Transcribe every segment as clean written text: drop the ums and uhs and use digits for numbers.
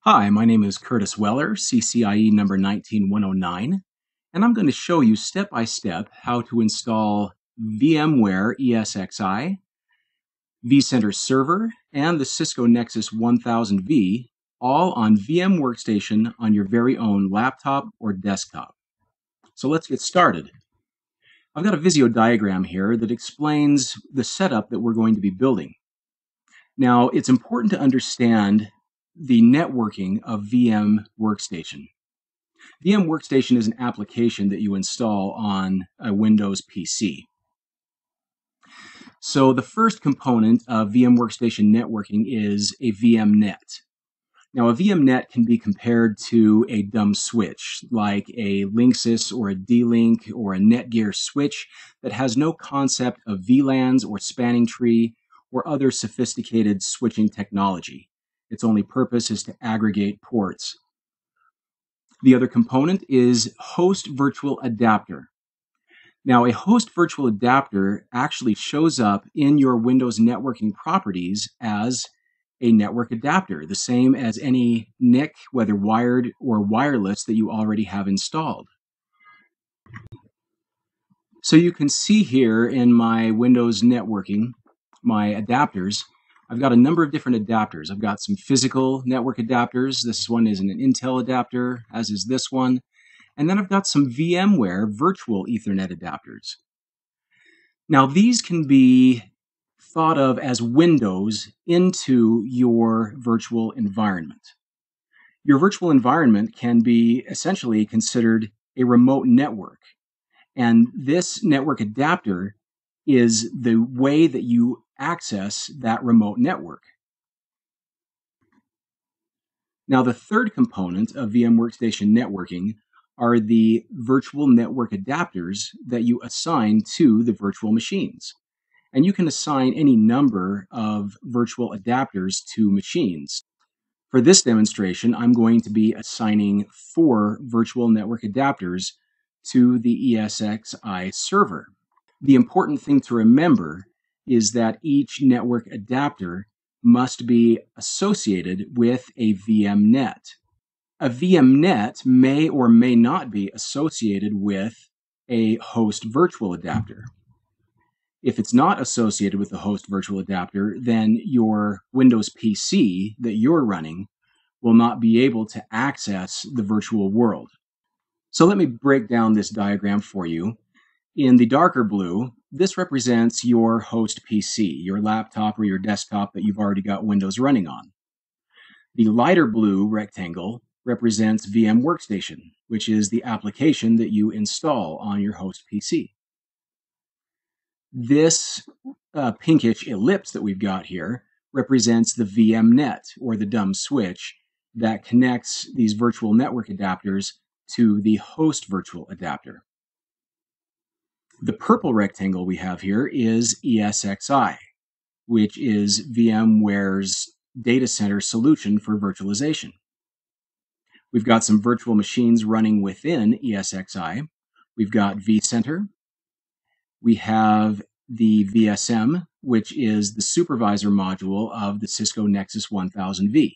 Hi, my name is Curtis Weller, CCIE number 19109, and I'm going to show you step by step how to install VMware ESXi, vCenter Server, and the Cisco Nexus 1000v all on VMWorkstation on your very own laptop or desktop. So let's get started. I've got a Visio diagram here that explains the setup that we're going to be building. Now, it's important to understand the networking of VMWorkstation. VMWorkstation is an application that you install on a Windows PC. So the first component of VMWorkstation networking is a VMnet. Now, a VMnet can be compared to a dumb switch, like a Linksys or a D-Link or a Netgear switch that has no concept of VLANs or spanning tree or other sophisticated switching technology. Its only purpose is to aggregate ports. The other component is host virtual adapter. Now, a host virtual adapter actually shows up in your Windows networking properties as a network adapter, the same as any NIC, whether wired or wireless, that you already have installed. So you can see here in my Windows networking, my adapters, I've got a number of different adapters. I've got some physical network adapters. This one is an Intel adapter, as is this one. And then I've got some VMware virtual Ethernet adapters. Now, these can be thought of as windows into your virtual environment. Your virtual environment can be essentially considered a remote network. And this network adapter is the way that you access that remote network. Now, the third component of VMWorkstation networking are the virtual network adapters that you assign to the virtual machines. And you can assign any number of virtual adapters to machines. For this demonstration, I'm going to be assigning 4 virtual network adapters to the ESXi server. The important thing to remember is that each network adapter must be associated with a VMnet. A VMnet may or may not be associated with a host virtual adapter. If it's not associated with the host virtual adapter, then your Windows PC that you're running will not be able to access the virtual world. So let me break down this diagram for you. In the darker blue, this represents your host PC, your laptop or your desktop that you've already got Windows running on. The lighter blue rectangle represents VMWorkstation, which is the application that you install on your host PC. This pinkish ellipse that we've got here represents the VMnet, or the dumb switch, that connects these virtual network adapters to the host virtual adapter. The purple rectangle we have here is ESXi, which is VMware's data center solution for virtualization. We've got some virtual machines running within ESXi. We've got vCenter. We have the VSM, which is the supervisor module of the Cisco Nexus 1000v.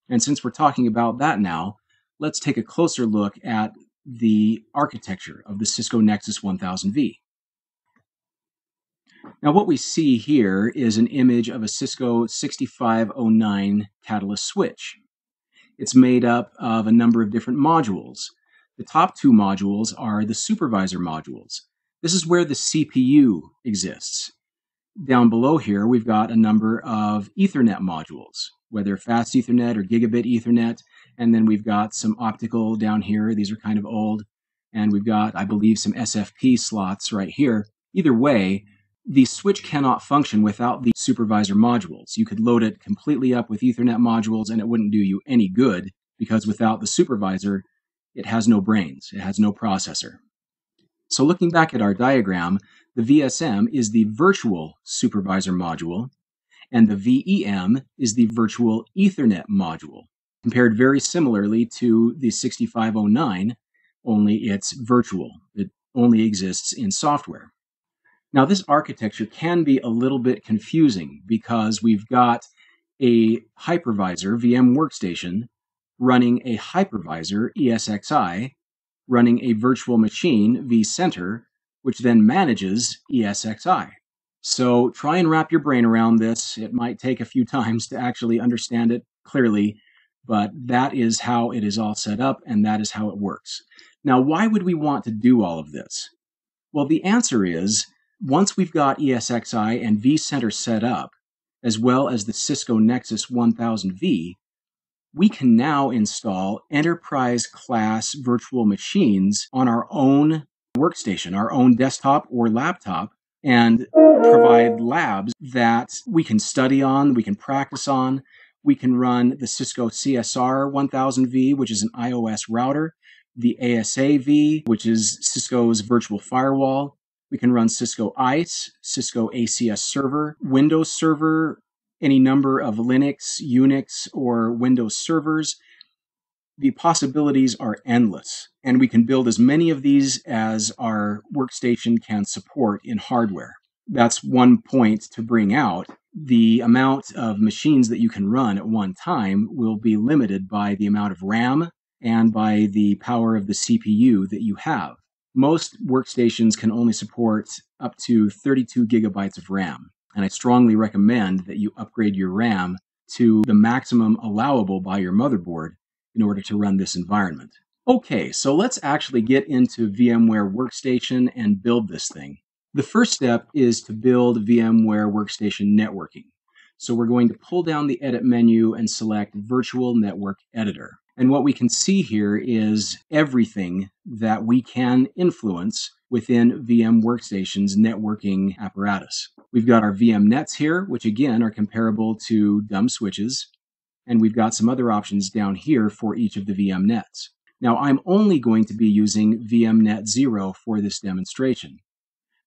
And since we're talking about that now, let's take a closer look at the architecture of the Cisco Nexus 1000v. Now, what we see here is an image of a Cisco 6509 Catalyst switch. It's made up of a number of different modules. The top 2 modules are the supervisor modules. This is where the CPU exists. Down below here, we've got a number of Ethernet modules, whether fast Ethernet or gigabit Ethernet. And then we've got some optical down here. These are kind of old. And we've got, I believe, some SFP slots right here. Either way, the switch cannot function without the supervisor modules. You could load it completely up with Ethernet modules and it wouldn't do you any good, because without the supervisor, it has no brains. It has no processor. So looking back at our diagram, the VSM is the virtual supervisor module, and the VEM is the virtual Ethernet module, compared very similarly to the 6509, only it's virtual. It only exists in software. Now, this architecture can be a little bit confusing because we've got a hypervisor, VMWorkstation, running a hypervisor, ESXi, running a virtual machine, vCenter, which then manages ESXi. So try and wrap your brain around this. It might take a few times to actually understand it clearly, but that is how it is all set up, and that is how it works. Now, why would we want to do all of this? Well, the answer is, once we've got ESXi and vCenter set up, as well as the Cisco Nexus 1000v, we can now install enterprise-class virtual machines on our own workstation, our own desktop or laptop, and provide labs that we can study on, we can practice on. We can run the Cisco CSR 1000v, which is an iOS router, the ASAV, which is Cisco's virtual firewall. We can run Cisco ICE, Cisco ACS server, Windows server, any number of Linux, Unix, or Windows servers. The possibilities are endless, and we can build as many of these as our workstation can support in hardware. That's one point to bring out. The amount of machines that you can run at one time will be limited by the amount of RAM and by the power of the CPU that you have. Most workstations can only support up to 32 gigabytes of RAM, and I strongly recommend that you upgrade your RAM to the maximum allowable by your motherboard in order to run this environment. Okay, so let's actually get into VMware Workstation and build this thing. The first step is to build VMware Workstation Networking. So we're going to pull down the Edit menu and select Virtual Network Editor. And what we can see here is everything that we can influence within VM Workstation's networking apparatus. We've got our VM nets here, which again are comparable to dumb switches. And we've got some other options down here for each of the VM nets. Now, I'm only going to be using VMnet 0 for this demonstration.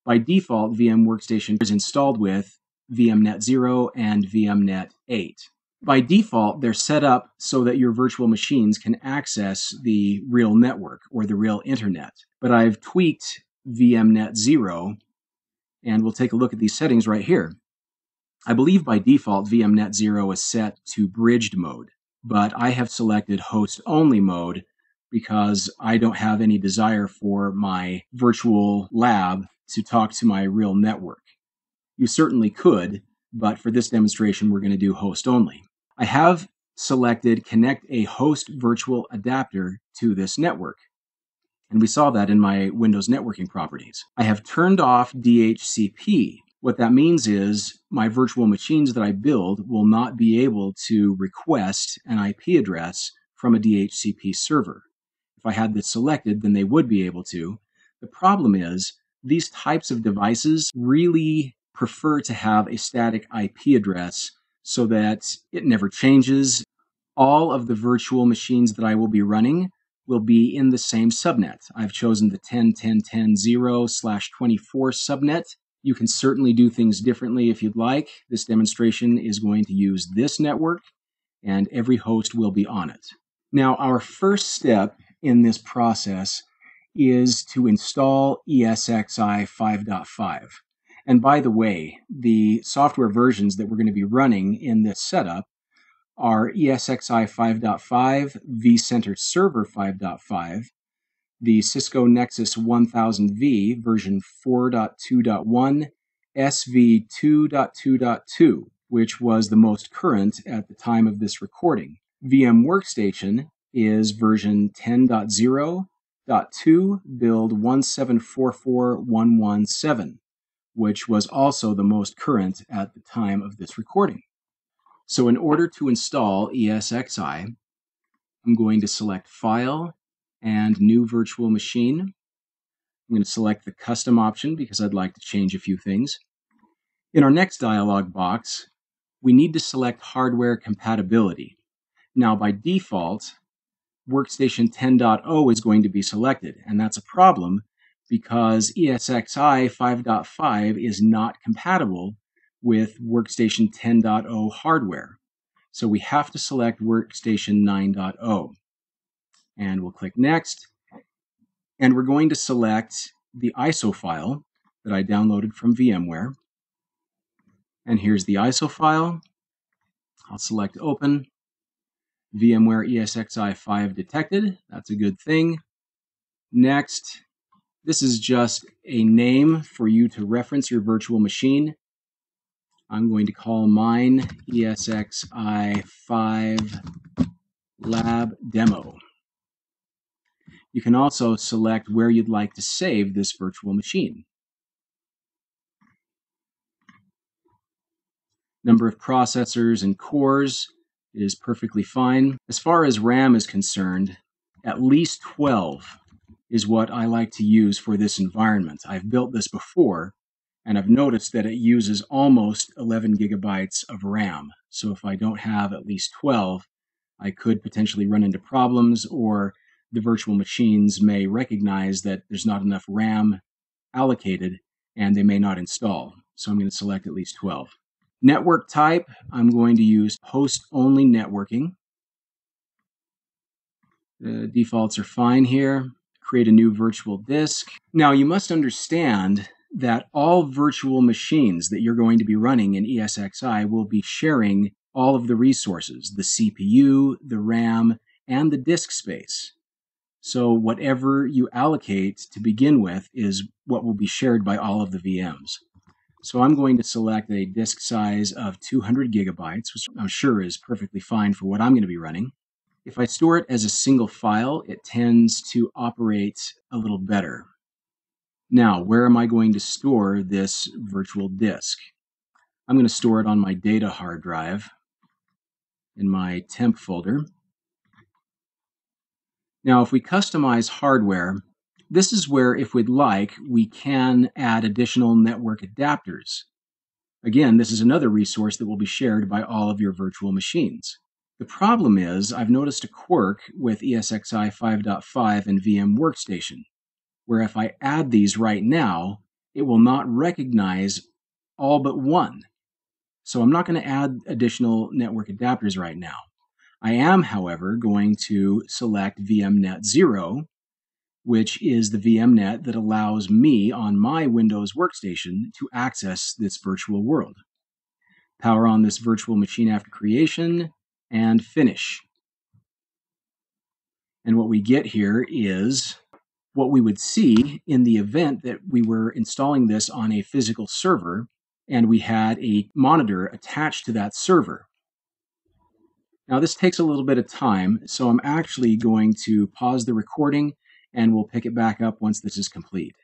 By default, VM Workstation is installed with VMnet 0 and VMnet 8. By default, they're set up so that your virtual machines can access the real network or the real internet. But I've tweaked VMnet 0, and we'll take a look at these settings right here. I believe by default, VMnet 0 is set to bridged mode, but I have selected host-only mode because I don't have any desire for my virtual lab to talk to my real network. You certainly could, but for this demonstration, we're going to do host-only. I have selected connect a host virtual adapter to this network, and we saw that in my Windows networking properties. I have turned off DHCP. What that means is my virtual machines that I build will not be able to request an IP address from a DHCP server. If I had this selected, then they would be able to. The problem is these types of devices really prefer to have a static IP address so that it never changes. All of the virtual machines that I will be running will be in the same subnet. I've chosen the 10.10.10.0/24 subnet. You can certainly do things differently if you'd like. This demonstration is going to use this network, and every host will be on it. Now, our first step in this process is to install ESXi 5.5. And by the way, the software versions that we're going to be running in this setup are ESXi 5.5, vCenter Server 5.5, the Cisco Nexus 1000v version 4.2.1, SV 2.2.2, which was the most current at the time of this recording. VM Workstation is version 10.0.2, build 1744117, which was also the most current at the time of this recording. So in order to install ESXi, I'm going to select File and New Virtual Machine. I'm going to select the Custom option because I'd like to change a few things. In our next dialog box, we need to select Hardware Compatibility. Now, by default, Workstation 10.0 is going to be selected, and that's a problem because ESXi 5.5 is not compatible with Workstation 10.0 hardware. So we have to select Workstation 9.0. And we'll click Next. And we're going to select the ISO file that I downloaded from VMware. And here's the ISO file. I'll select Open. VMware ESXi 5 detected. That's a good thing. Next, this is just a name for you to reference your virtual machine. I'm going to call mine ESXi 5 Lab Demo. You can also select where you'd like to save this virtual machine. Number of processors and cores is perfectly fine. As far as RAM is concerned, at least 12 is what I like to use for this environment. I've built this before, and I've noticed that it uses almost 11 gigabytes of RAM. So if I don't have at least 12, I could potentially run into problems, or the virtual machines may recognize that there's not enough RAM allocated and they may not install. So I'm going to select at least 12. Network type, I'm going to use host-only networking. The defaults are fine here. Create a new virtual disk. Now you must understand that all virtual machines that you're going to be running in ESXi will be sharing all of the resources, the CPU, the RAM, and the disk space. So whatever you allocate to begin with is what will be shared by all of the VMs. So I'm going to select a disk size of 200 gigabytes, which I'm sure is perfectly fine for what I'm going to be running. If I store it as a single file, it tends to operate a little better. Now, where am I going to store this virtual disk? I'm going to store it on my data hard drive in my temp folder. Now, if we customize hardware, this is where, if we'd like, we can add additional network adapters. Again, this is another resource that will be shared by all of your virtual machines. The problem is, I've noticed a quirk with ESXi 5.5 and VMWorkstation, where if I add these right now, it will not recognize all but one. So I'm not going to add additional network adapters right now. I am, however, going to select VMNet 0, which is the VMNet that allows me on my Windows workstation to access this virtual world. Power on this virtual machine after creation, and finish. And what we get here is what we would see in the event that we were installing this on a physical server and we had a monitor attached to that server. Now this takes a little bit of time, so I'm actually going to pause the recording and we'll pick it back up once this is complete.